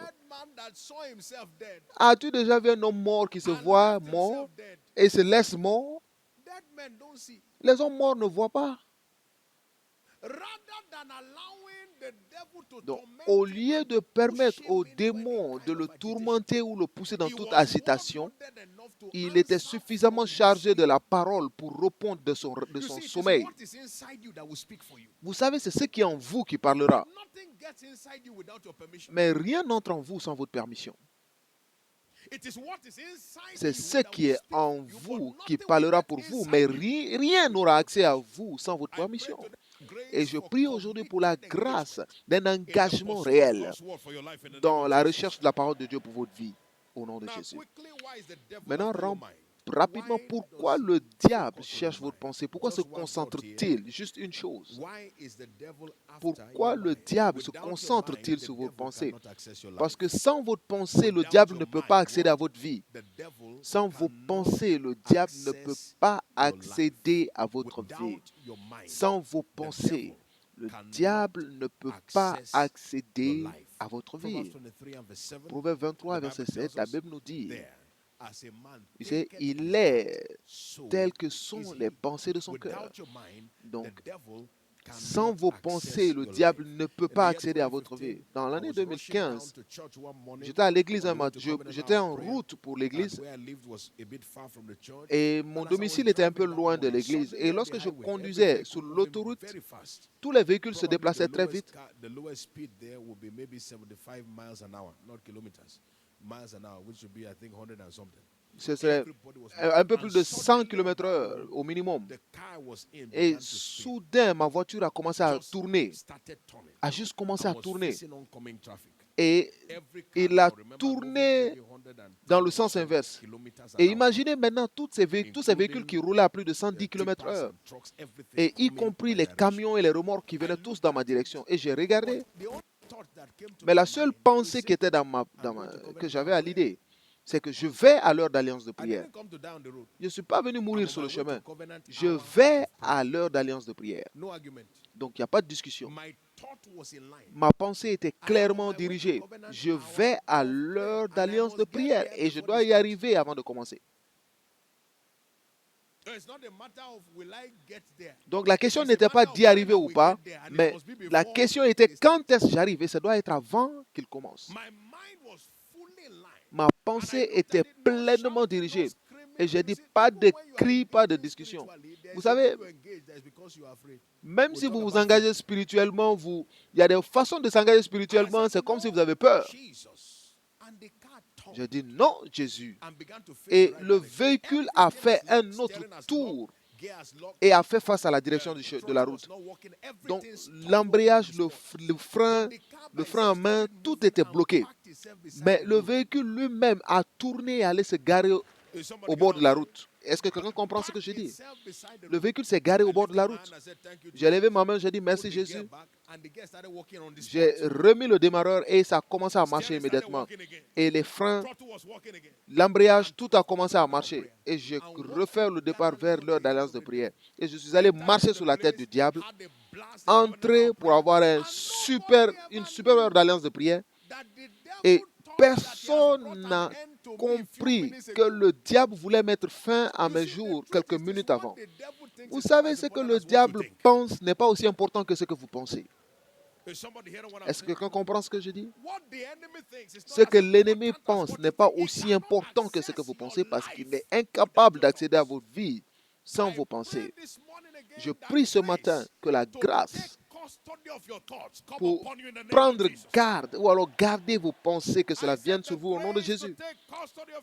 As-tu déjà vu un homme mort qui se voit mort et se laisse mort? Les hommes morts ne voient pas. Donc, au lieu de permettre au démon de le tourmenter ou le pousser dans toute agitation, il était suffisamment chargé de la parole pour répondre de son sommeil. Vous savez, c'est ce qui est en vous qui parlera. Mais rien n'entre en vous sans votre permission. C'est ce qui est en vous qui parlera pour vous, mais rien n'aura accès à vous sans votre permission. Et je prie aujourd'hui pour la grâce d'un engagement réel dans la recherche de la parole de Dieu pour votre vie, au nom de Jésus. Maintenant, rapidement, pourquoi le diable cherche votre pensée? Pourquoi se concentre-t-il? Juste une chose. Pourquoi le diable se concentre-t-il sur vos pensées? Parce que sans votre pensée, le diable ne peut pas accéder à votre vie. Sans vos pensées, le diable ne peut pas accéder à votre vie. Sans vos pensées, le diable ne peut pas accéder à votre vie. Proverbe 23, verset 7, la Bible nous dit, il est tel que sont les pensées de son cœur. Donc, sans vos pensées, le diable ne peut pas accéder à votre vie. Dans l'année 2015, j'étais à l'église un matin, j'étais en route pour l'église et mon domicile était un peu loin de l'église. Et lorsque je conduisais sur l'autoroute, tous les véhicules se déplaçaient très vite. Ce serait un peu plus de 100 km/h au minimum. Et soudain, ma voiture a commencé à tourner, a juste commencé à tourner. Et il a tourné dans le sens inverse. Et imaginez maintenant tous ces véhicules qui roulaient à plus de 110 km/h. Et y compris les camions et les remorques qui venaient tous dans ma direction. Et j'ai regardé. Mais la seule pensée qui était que j'avais à l'idée, c'est que je vais à l'heure d'alliance de prière. Je ne suis pas venu mourir sur le chemin. Je vais à l'heure d'alliance de prière. Donc, il n'y a pas de discussion. Ma pensée était clairement dirigée. Je vais à l'heure d'alliance de prière et je dois y arriver avant de commencer. Donc, la question n'était pas d'y arriver ou pas, mais la question était quand est-ce que j'arrive et ça doit être avant qu'il commence. Ma pensée était pleinement dirigée. Et j'ai dit, pas de cris, pas de discussion. Vous savez, même si vous vous engagez spirituellement, il y a des façons de s'engager spirituellement, c'est comme si vous avez peur. J'ai dit, non, Jésus. Et le véhicule a fait un autre tour et a fait face à la direction de la route. Donc, l'embrayage, le frein en main, tout était bloqué. Mais le véhicule lui-même a tourné et allé se garer au bord de la route. Est-ce que quelqu'un comprend ce que je dis? Le véhicule s'est garé au bord de la route. J'ai levé ma main, j'ai dit merci Jésus. J'ai remis le démarreur et ça a commencé à marcher immédiatement. Et les freins, l'embrayage, tout a commencé à marcher. Et j'ai refait le départ vers l'heure d'alliance de prière. Et je suis allé marcher sur la tête du diable, entrer pour avoir une super heure d'alliance de prière. Et personne n'a compris que le diable voulait mettre fin à mes jours quelques minutes avant. Vous savez, ce que le diable pense n'est pas aussi important que ce que vous pensez. Est-ce que quelqu'un comprend ce que je dis? Ce que l'ennemi pense n'est pas aussi important que ce que vous pensez parce qu'il est incapable d'accéder à votre vie sans vos pensées. Je prie ce matin que la grâce pour prendre garde ou alors garder vos pensées, que cela vienne sur vous au nom de Jésus.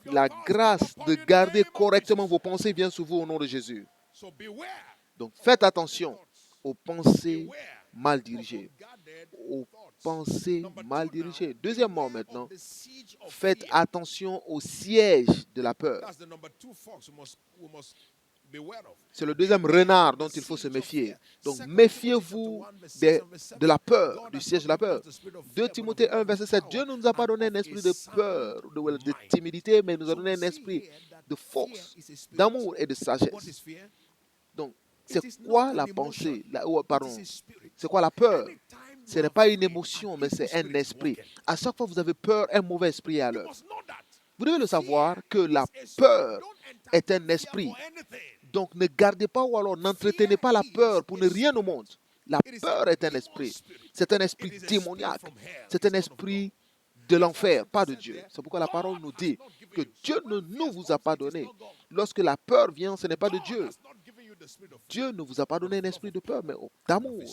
La grâce de garder correctement vos pensées vient sur vous au nom de Jésus. Donc faites attention aux pensées mal dirigées. Aux pensées mal dirigées. Deuxièmement maintenant, faites attention au siège de la peur. C'est le deuxième renard dont il faut se méfier. Donc, méfiez-vous de la peur, du siège de la peur. 2 Timothée 1, verset 7. Dieu ne nous a pas donné un esprit de peur, de timidité, mais il nous a donné un esprit de force, d'amour et de sagesse. Donc, c'est quoi la pensée? C'est quoi la peur? Ce n'est pas une émotion, mais c'est un esprit. À chaque fois que vous avez peur, un mauvais esprit est à l'œuvre. Vous devez le savoir que la peur est un esprit. Donc ne gardez pas ou alors n'entretenez pas la peur pour ne rien au monde. La peur est un esprit. C'est un esprit démoniaque. C'est un esprit de l'enfer, pas de Dieu. C'est pourquoi la parole nous dit que Dieu ne nous vous a pas donné. Lorsque la peur vient, ce n'est pas de Dieu. Dieu ne vous a pas donné un esprit de peur, mais d'amour,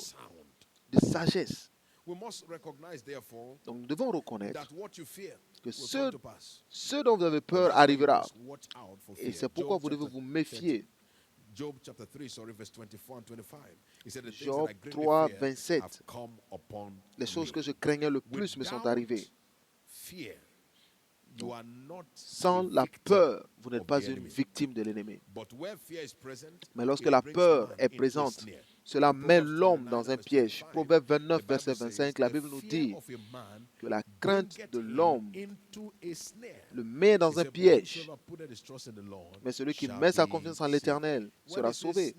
de sagesse. Donc nous devons reconnaître que ce dont vous avez peur arrivera. Et c'est pourquoi vous devez vous méfier. Job 3, 27. Les choses que je craignais le plus me sont arrivées. Donc, Sans la peur, vous n'êtes pas une victime de l'ennemi. Mais lorsque la peur est présente, cela met l'homme dans un piège. Proverbe 29, verset 25, la Bible nous dit que la crainte de l'homme le met dans un piège. Mais celui qui met sa confiance en l'Éternel sera sauvé.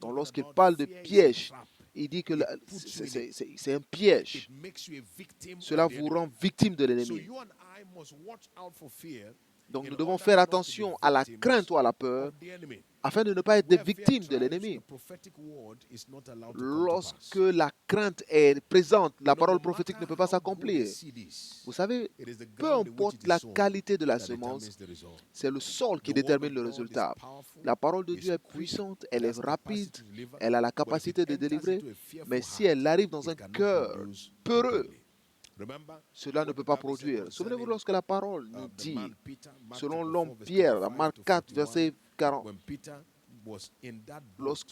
Donc lorsqu'il parle de piège, il dit que c'est un piège. Cela vous rend victime de l'ennemi. Donc nous devons faire attention à la crainte ou à la peur afin de ne pas être des victimes de l'ennemi. Lorsque la crainte est présente, la parole prophétique ne peut pas s'accomplir. Vous savez, peu importe la qualité de la semence, c'est le sol qui détermine le résultat. La parole de Dieu est puissante, elle est rapide, elle a la capacité de délivrer, mais si elle arrive dans un cœur peureux, cela ne peut pas produire. Souvenez-vous lorsque la parole nous dit, selon l'homme Pierre, la Marc 4, verset 40,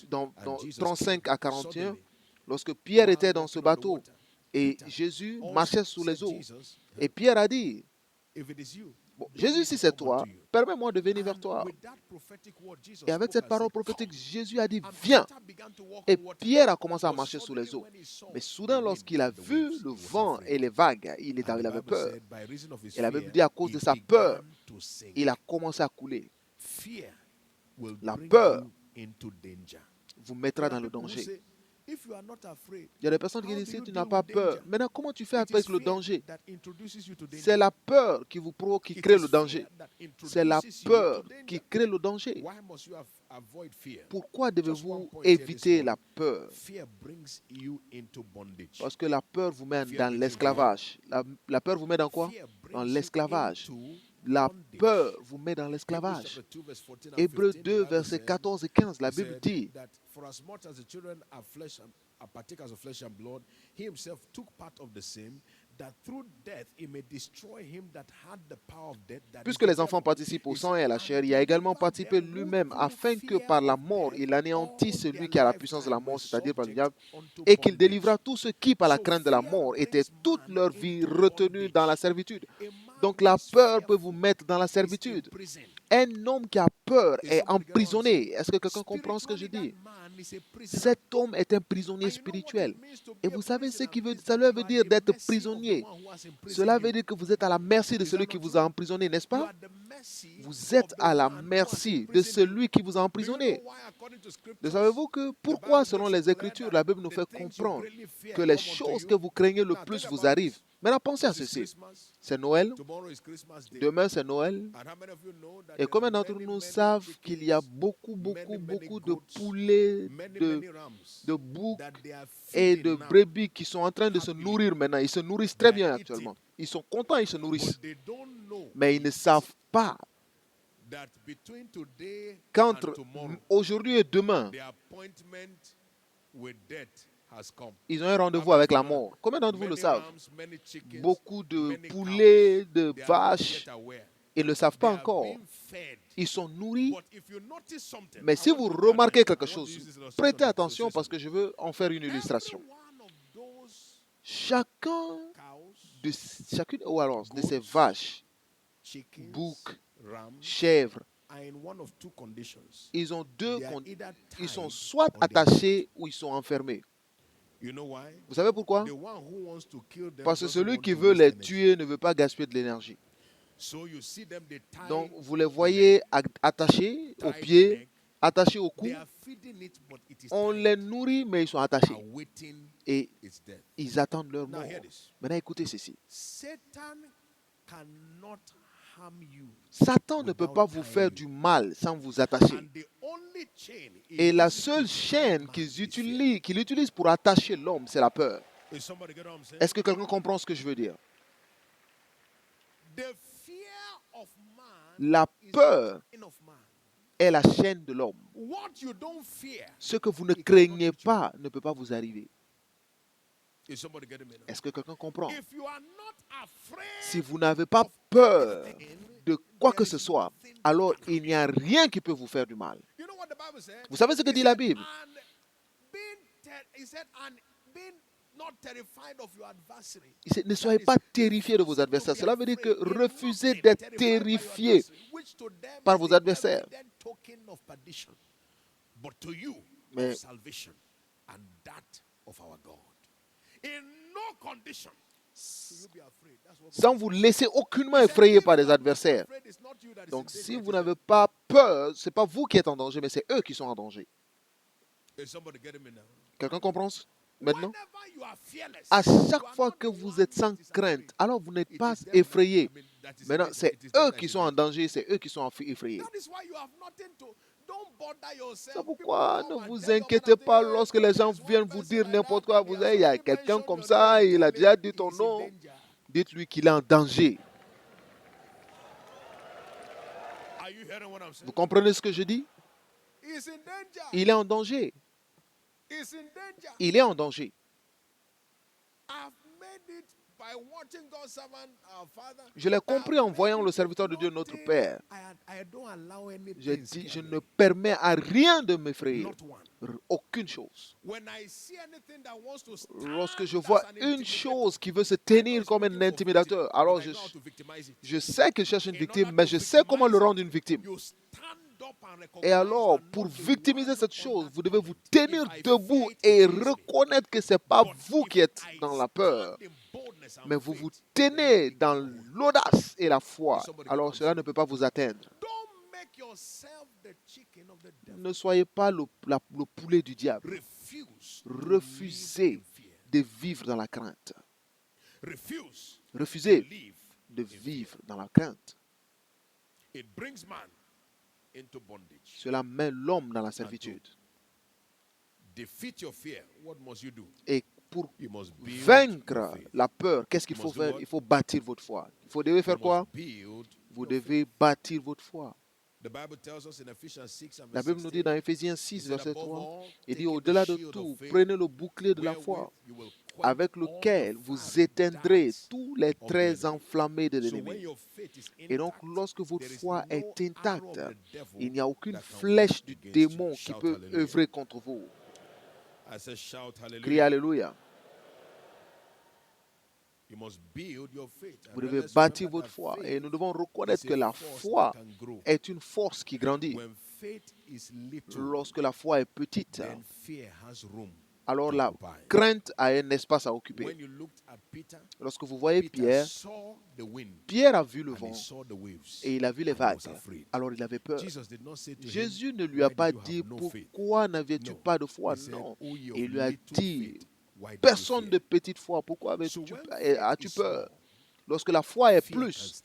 dans 35 à 41, lorsque Pierre était dans ce bateau et Jésus marchait sous les eaux, et Pierre a dit, bon, Jésus, si c'est toi, permets-moi de venir vers toi. Et avec cette parole prophétique, Jésus a dit, viens. Et Pierre a commencé à marcher sous les eaux. Mais soudain, lorsqu'il a vu le vent et les vagues, il avait peur. Et la Bible dit, à cause de sa peur, il a commencé à couler. La peur vous mettra dans le danger. Il y a des personnes qui disent, si tu n'as pas peur, maintenant comment tu fais avec le danger? C'est la peur qui vous provoque, qui crée le danger. C'est la peur qui crée le danger. Pourquoi devez-vous éviter la peur? Parce que la peur vous met dans l'esclavage. La peur vous met dans quoi? Dans l'esclavage. La peur vous met dans l'esclavage. Hébreux 2, versets 14 et 15, la Bible dit, puisque les enfants participent au sang et à la chair, il a également participé lui-même, afin que par la mort, il anéantisse celui qui a la puissance de la mort, c'est-à-dire par le diable, et qu'il délivra tous ceux qui, par la crainte de la mort, étaient toute leur vie retenus dans la servitude. Donc la peur peut vous mettre dans la servitude. Un homme qui a peur est emprisonné. Est-ce que quelqu'un comprend ce que je dis? Cet homme est un prisonnier spirituel. Et vous savez ce que cela veut dire d'être prisonnier? Cela veut dire que vous êtes à la merci de celui qui vous a emprisonné, n'est-ce pas? Vous êtes à la merci de celui qui vous a emprisonné. Ne savez-vous que pourquoi, selon les Écritures, la Bible nous fait comprendre que les choses que vous craignez le plus vous arrivent? Maintenant, pensez à ceci. C'est Noël. Demain, c'est Noël. Et combien d'entre nous savent qu'il y a beaucoup de poulets, de boucs et de brebis qui sont en train de se nourrir maintenant. Ils se nourrissent très bien actuellement. Ils sont contents, ils se nourrissent. Mais ils ne savent pas qu'entre aujourd'hui et demain, ils ont un rendez-vous avec la mort. Combien d'entre vous le savent? Beaucoup de poulets, de vaches, ils ne le savent pas encore. Ils sont nourris. Mais si vous remarquez quelque chose, prêtez attention parce que je veux en faire une illustration. Chacune de ces vaches, boucs, chèvres, ils ont ils sont soit attachés ou ils sont enfermés. Vous savez pourquoi? Parce que celui qui veut les tuer ne veut pas gaspiller de l'énergie. Donc, vous les voyez attachés aux pieds, attachés au cou. On les nourrit, mais ils sont attachés. Et ils attendent leur mort. Maintenant, écoutez ceci. Satan ne peut pas vous faire du mal sans vous attacher. Et la seule chaîne qu'il utilise pour attacher l'homme, c'est la peur. Est-ce que quelqu'un comprend ce que je veux dire? La peur est la chaîne de l'homme. Ce que vous ne craignez pas ne peut pas vous arriver. Est-ce que quelqu'un comprend? Si vous n'avez pas peur de quoi que ce soit, alors il n'y a rien qui peut vous faire du mal. Vous savez ce que dit la Bible? Ne soyez pas terrifiés de vos adversaires. Cela veut dire que refusez d'être terrifiés par vos adversaires. Mais sans vous laisser aucunement effrayer par les adversaires. Donc, si vous n'avez pas peur, ce n'est pas vous qui êtes en danger, mais c'est eux qui sont en danger. Quelqu'un comprend maintenant? À chaque fois que vous êtes sans crainte, alors vous n'êtes pas effrayé. Maintenant, c'est eux qui sont en danger, c'est eux qui sont effrayés. C'est pourquoi ne vous inquiétez pas lorsque les gens viennent vous dire n'importe quoi. Vous savez, il y a quelqu'un comme ça, il a déjà dit ton nom. Dites-lui qu'il est en danger. Vous comprenez ce que je dis? Il est en danger. Il est en danger. Je l'ai compris en voyant le serviteur de Dieu, notre Père. J'ai dit, je ne permets à rien de m'effrayer. Aucune chose. Lorsque je vois une chose qui veut se tenir comme un intimidateur, alors je sais qu'il cherche une victime, mais je sais comment le rendre une victime. Et alors, pour victimiser cette chose, vous devez vous tenir debout et reconnaître que ce n'est pas vous qui êtes dans la peur, mais vous vous tenez dans l'audace et la foi. Alors, cela ne peut pas vous atteindre. Ne soyez pas le poulet du diable. Refusez de vivre dans la crainte. Refusez de vivre dans la crainte. Cela met l'homme dans la servitude. Et pour vaincre la peur, qu'est-ce qu'il faut faire? Il faut bâtir votre foi. Vous devez faire quoi? Vous devez bâtir votre foi. La Bible nous dit dans Éphésiens 6, verset 3, il dit au-delà de tout, prenez le bouclier de la foi, avec lequel vous éteindrez tous les traits enflammés de l'ennemi. Et donc, lorsque votre foi est intacte, il n'y a aucune flèche du démon qui peut œuvrer contre vous. Criez Alléluia. Vous devez bâtir votre foi. Et nous devons reconnaître que la foi est une force qui grandit. Lorsque la foi est petite, alors la crainte a un espace à occuper. Lorsque vous voyez Pierre, Pierre a vu le vent et il a vu les vagues. Alors il avait peur. Jésus ne lui a pas dit « Pourquoi n'avais-tu pas de foi ?» Non. Il lui a dit « Personne de petite foi, pourquoi as-tu peur ?» Lorsque la foi est plus,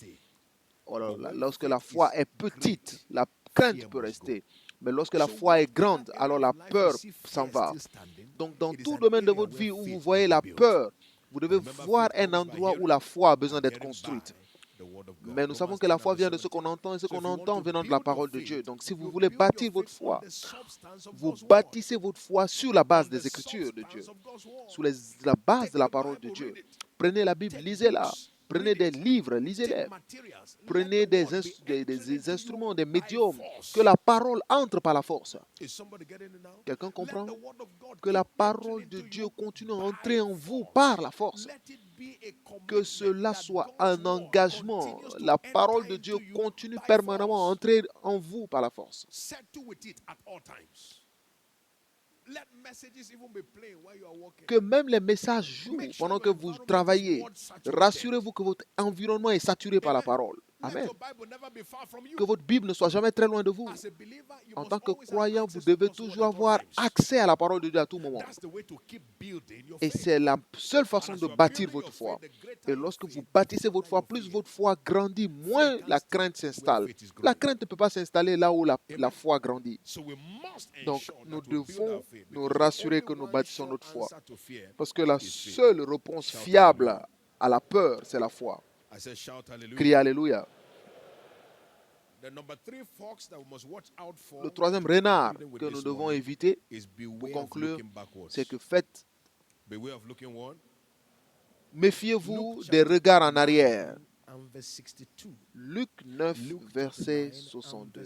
lorsque la foi est petite, la crainte peut rester. Mais lorsque la foi est grande, alors la peur s'en va. Donc, dans tout domaine de votre vie où vous voyez la peur, vous devez voir un endroit où la foi a besoin d'être construite. Mais nous savons que la foi vient de ce qu'on entend et ce qu'on entend venant de la parole de Dieu. Donc, si vous voulez bâtir votre foi, vous bâtissez votre foi sur la base des Écritures de Dieu, sur la base de la parole de Dieu. Prenez la Bible, lisez-la. Prenez des livres, lisez-les. Prenez des instruments, des médiums, que la parole entre par la force. Quelqu'un comprend? Que la parole de Dieu continue à entrer en vous par la force. Que cela soit un engagement. La parole de Dieu continue permanemment à entrer en vous par la force. Que même les messages jouent pendant que vous travaillez. Rassurez-vous que votre environnement est saturé par la parole. Amen. Que votre Bible ne soit jamais très loin de vous. En tant que croyant, vous devez toujours avoir accès à la parole de Dieu à tout moment. Et c'est la seule façon de bâtir votre foi. Et lorsque vous bâtissez votre foi, plus votre foi grandit, moins la crainte s'installe. La crainte ne peut pas s'installer là où la foi grandit. Donc, nous devons nous rassurer que nous bâtissons notre foi. Parce que la seule réponse fiable à la peur, c'est la foi. Criez Alléluia. Le troisième renard que nous devons éviter, pour conclure, c'est que méfiez-vous des regards en arrière. Luc 9, verset 62.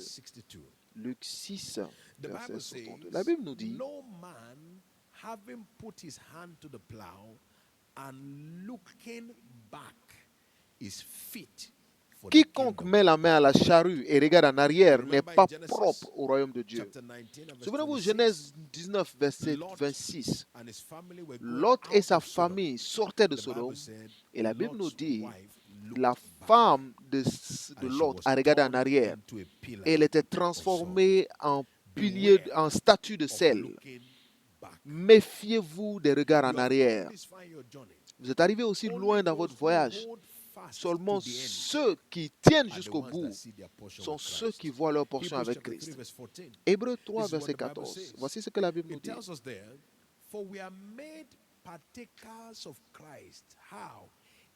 Luc 6, verset 62. La Bible nous dit, having put his hand to the plow and looking back is fit for the Quiconque kingdom met la of main à la God. charrue et regarde en arrière n'est Remember in pas Genesis propre au royaume de Dieu. chapter 19 and verse Souvenez-vous, 26, Genèse 19, verset Lot 26. and his family were going Lot et out sa of Sodom. famille sortaient de The Bible Sodome. said Et la Bible nous Lot's dit, wife la looked back femme de and she Lot was a regardé en turned arrière. into a pillar Et elle était of salt. transformée en pilier, Beware en statue de of sel. looking back. Méfiez-vous des regards You en have arrière. gone this far in your journey. Vous êtes arrivé aussi Only loin dans those votre who voyage. hold fast Seulement to the end ceux qui tiennent are the jusqu'au ones that bout see their portion sont with ceux Christ. qui voient leur portion Hebrews avec chapter 3 Christ. verse 14. Hébreux 3, This is what verset the Bible 14. says. Voici ce que la Bible nous It dit. tells us there, for we are made partakers of Christ. How?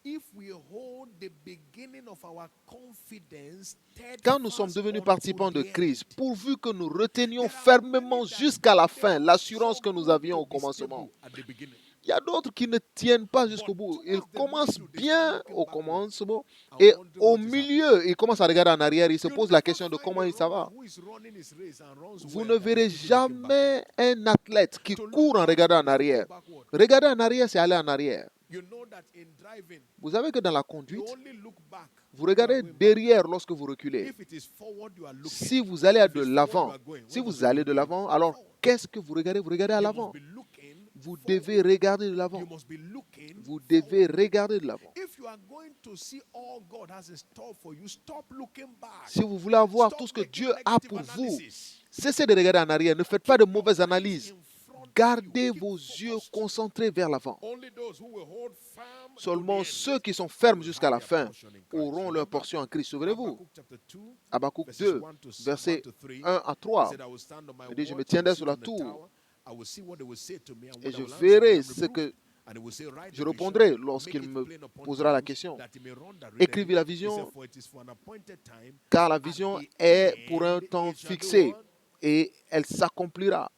If we hold the beginning of our confidence Quand nous sommes steadfast devenus unto participants de the Christ, end. pourvu que nous retenions There are fermement many that jusqu'à la they fin don't l'assurance que nous struggle avions to au be commencement. stable at the beginning. Il y a d'autres qui ne tiennent pas jusqu'au But bout. Ils towards the commencent middle, they bien start looking au backward commencement and et wondering au what is happening. milieu, ils commencent à regarder en arrière. Ils se You posent la never question de find comment a ça runner va. who is running his race and runs Vous well ne that verrez is even looking backward. jamais un athlète qui To look court en back regardant en is to go arrière. backward. Regarder en arrière, c'est aller en arrière. You know that in driving, Vous savez que dans la you conduite, only look back. vous if you are regardez going back. derrière lorsque vous reculez. If it is forward, you are looking. Si vous allez If de it's forward, you l'avant, are going. si Where must vous you allez be de going? l'avant, alors Forward. qu'est-ce que vous regardez? Vous regardez à You l'avant. must be looking Vous forward. devez regarder de l'avant. You must be looking Vous devez forward. regarder de l'avant. If you are going to see all God has in store for you, stop looking back. Si vous voulez avoir Stop tout ce que making Dieu a negative pour vous, analysis. cessez de regarder en arrière. Ne faites pas de mauvaises Keep your analyses. eyes in front of Gardez you. Keep vos yeux focused. concentrés vers l'avant. Only those who will hold firm to Seulement the ceux end qui sont fermes will jusqu'à have la their fin portion in Christ. auront leur Remember, portion en Christ. Souvenez-vous, Habakkuk chapter 2, Habakkuk verses 2, 1 to versets 3. 1 à 3. Said, I will stand on my Il dit, je me watch, I tiendrai will sur sit la on the tour tower, I will see what they will say to me and et what I je will answer verrai them, ce reproof. que And he will say, write je the répondrai vision, lorsqu'il make it me plain upon posera la tables, question. that he may run that readeth Écrivez it. la He vision, said, for it is for an appointed time, car la at vision the est pour un end temps it shall do fixé what? et elle s'accomplira.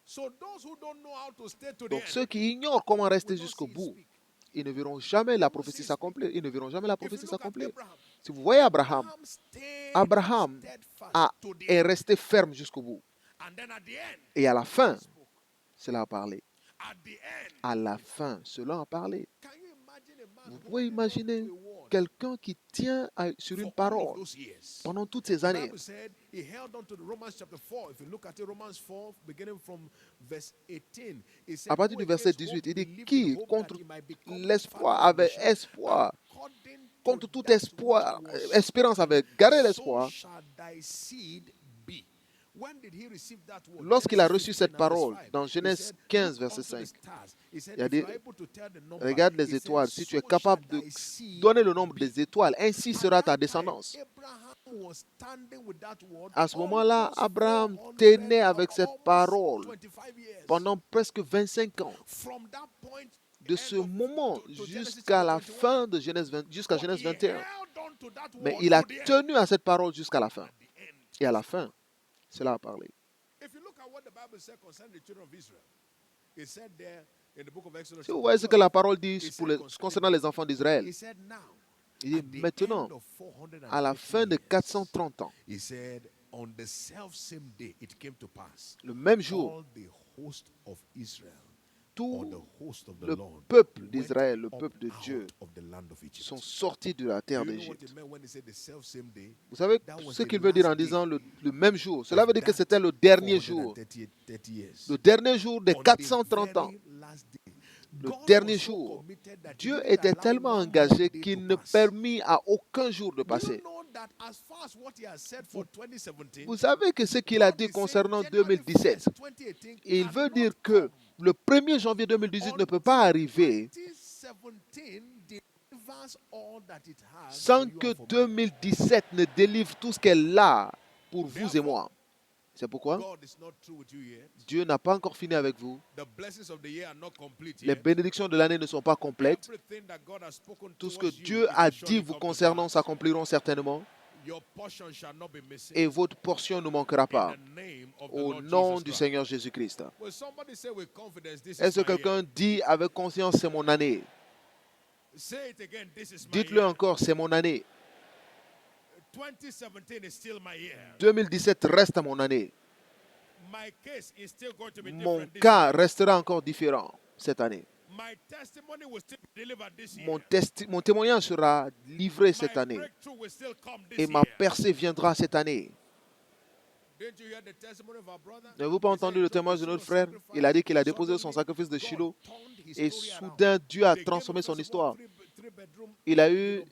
So those who don't know how to stay to the Donc end ceux qui ignorent comment rester will not jusqu'au see it bout, speak. ils ne verront jamais la They won't prophétie see it s'accomplir. Ils ne verront jamais la If you prophétie look at s'accomplir. Abraham, Si vous voyez Abraham, Abraham stayed Abraham steadfast to the est end. resté ferme jusqu'au bout. And then at the end, Et à la fin, he spoke. cela a parlé. At the end, À la fin, cela a parlé. can you imagine a man Vous pouvez holding on imaginer to a word quelqu'un qui tient sur for une all of parole those years? pendant toutes ces The années. Bible said he held on to the Romans chapter 4. If you look at it, Romans 4, beginning from verse 18, it said, À partir who du verset against hope 18, il dit believed in qui, hope contre that he might become the l'espoir, father of avait nations, espoir, according to contre tout that espoir, which was espérance avait spoken, gardé so l'espoir. shall thy seed be. When did he receive that word? Lorsqu'il a Genesis reçu cette 15 and verse parole, 5. dans He Genèse said, 15, look verset unto the 5, stars. He said, il a if dit, you are able to tell the number, regarde les he said, étoiles, si tu es so capable shall de thy seed donner le nombre be. des étoiles, ainsi At sera ta that time, descendance. Abraham was standing with that word À ce moment-là, almost Abraham 400, tenait avec cette almost parole 25 years. pendant presque 25 ans. From that point, De end ce of- moment to Genesis jusqu'à chapter la 21. fin de Genèse 20, jusqu'à But Genèse he 21. held on to that Mais word il a to the end. tenu à cette parole jusqu'à la fin. At the end. Et à la fin, cela a parlé. If you look at what the Bible said concerning the children of Israel, it said there in the book of Exodus, Si vous chapter voyez ce que 12, la parole dit it pour said concernant les enfants d'Israël, he said now, il dit at the maintenant, end of 430 à la fin de years, 430 ans, he said, on the self-same day it came to pass, le même jour, all the host of Israel, or tout the host of the le Lord, peuple went d'Israël, le up peuple de out Dieu, of the land of Egypt. sont sortis de la terre Do you know what d'Égypte. it meant when he said the self-same day? Vous savez That was ce the qu'il veut dire en last disant day le même jour. Cela of veut dire que that c'était le dernier jour. 430 years. Le dernier jour des On the 430 ans. very last day. Le God dernier was so jour. committed that he Dieu didn't était allow tellement one engagé more day qu'il to ne pass. permit à aucun jour de Do you passer. know that as far as what he has said for 2017, Vous savez que ce qu'il a God dit is saying concernant January 2017, 1st, 2018 il veut cannot dire que come le 1er janvier 2018 ne peut pas arriver 2017 delivers all that it has sans for you que and for me. 2017 ne délivre tout ce qu'elle a pour vous et moi. C'est pourquoi God is not through with you yet. Dieu n'a pas encore fini avec vous. The blessings of the year are not complete Les yet. bénédictions de l'année ne sont pas complètes. Everything that God has spoken Tout ce que towards you, Dieu it a will dit surely vous come to concernant pass. s'accompliront certainement. Your portion shall not be missing. Et votre portion ne manquera In pas. the name of the Au Lord nom Jesus du Christ. Seigneur Jésus-Christ. Will somebody say with confidence, this Est-ce is que my year? quelqu'un dit avec conscience c'est mon année? Say it again, this is my Dites-le year. encore, c'est mon année. 2017 is still my year. 2017 reste mon année. mon cas restera encore différent cette année. Mon témoignage sera livré cette année. Et ma percée viendra cette année. N'avez-vous pas entendu le témoignage de notre frère? Il a dit qu'il a déposé son sacrifice de Shiloh et soudain Dieu a transformé son histoire. Il a eu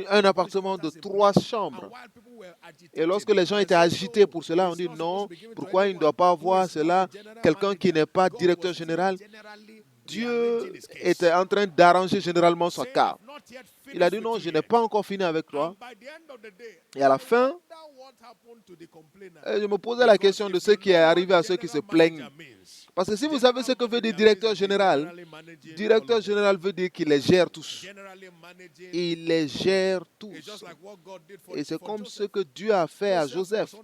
un appartement de 3 chambres. Et lorsque les gens étaient agités pour cela, on dit non, pourquoi il ne doit pas avoir cela? Quelqu'un qui n'est pas directeur général. Dieu était en train d'arranger généralement son cas. Il a dit non, je n'ai pas encore fini avec toi. Et à la fin, je me posais la question de ce qui est arrivé à ceux qui se plaignent. Parce que si vous savez ce que veut dire directeur général veut dire qu'il les gère tous. Il les gère tous. Et c'est comme ce que Dieu a fait à Joseph.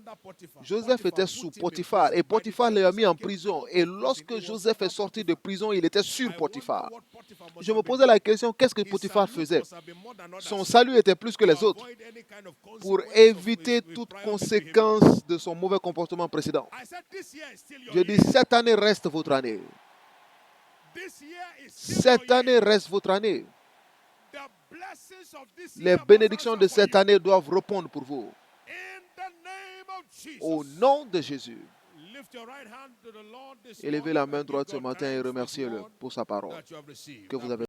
Joseph était sous Potiphar et Potiphar l'a mis en prison. Et lorsque Joseph est sorti de prison, il était sur Potiphar. Je me posais la question, qu'est-ce que Potiphar faisait? Son salut était plus que les autres pour éviter toute conséquence de son mauvais comportement précédent. Je dis, cette année reste votre année. Cette année reste votre année. Les bénédictions de cette année doivent répondre pour vous. Au nom de Jésus. Élevez la main droite ce matin et remerciez-le pour sa parole que vous avez